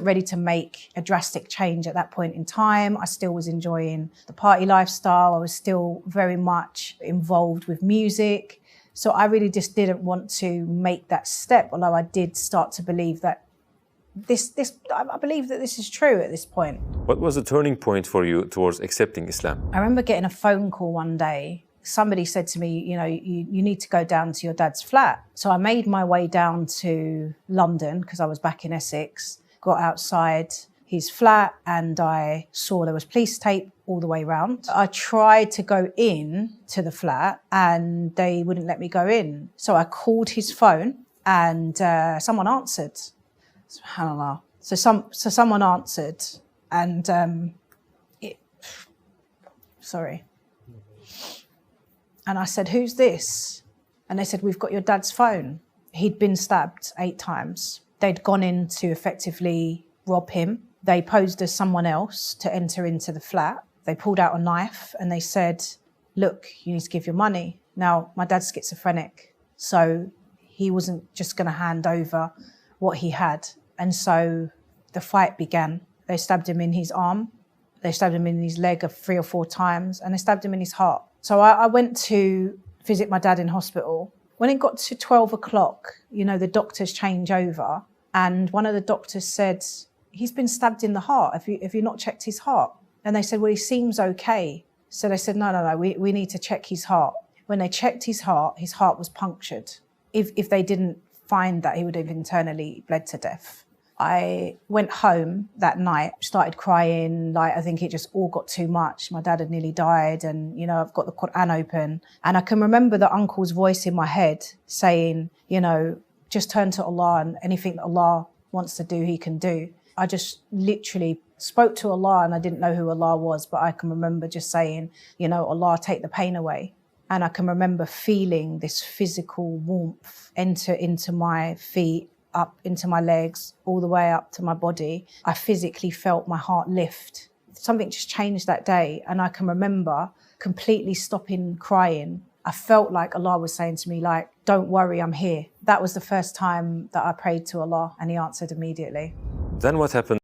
ready to make a drastic change at that point in time. I still was enjoying the party lifestyle. I was still very much involved with music. So I really just didn't want to make that step, although I did start to believe that I believe that this is true at this point. What was the turning point for you towards accepting Islam? I remember getting a phone call one day. Somebody said to me, you know, you need to go down to your dad's flat. So I made my way down to London because I was back in Essex, got outside his flat and I saw there was police tape all the way around. I tried to go in to the flat and they wouldn't let me go in. So I called his phone and someone answered. SubhanAllah. So someone answered and And I said, who's this? And they said, we've got your dad's phone. He'd been stabbed 8 times. They'd gone in to effectively rob him. They posed as someone else to enter into the flat. They pulled out a knife and they said, look, you need to give your money. Now, my dad's schizophrenic, so he wasn't just going to hand over what he had. And so the fight began. They stabbed him in his arm. They stabbed him in his leg 3 or 4 times, and they stabbed him in his heart. So I went to visit my dad in hospital. When it got to 12 o'clock, you know, the doctors change over, and one of the doctors said, he's been stabbed in the heart. Have you not checked his heart? And they said, well, he seems okay. So they said, no, we need to check his heart. When they checked his heart was punctured. If they didn't find that, he would have internally bled to death. I went home that night, started crying, like I think it just all got too much. My dad had nearly died and, you know, I've got the Quran open. And I can remember the uncle's voice in my head saying, you know, just turn to Allah and anything that Allah wants to do, he can do. I just literally spoke to Allah and I didn't know who Allah was, but I can remember just saying, you know, Allah, take the pain away. And I can remember feeling this physical warmth enter into my feet, up into my legs, all the way up to my body. I physically felt my heart lift. Something just changed that day. And I can remember completely stopping crying. I felt like Allah was saying to me, like, don't worry, I'm here. That was the first time that I prayed to Allah and he answered immediately. Then what happened?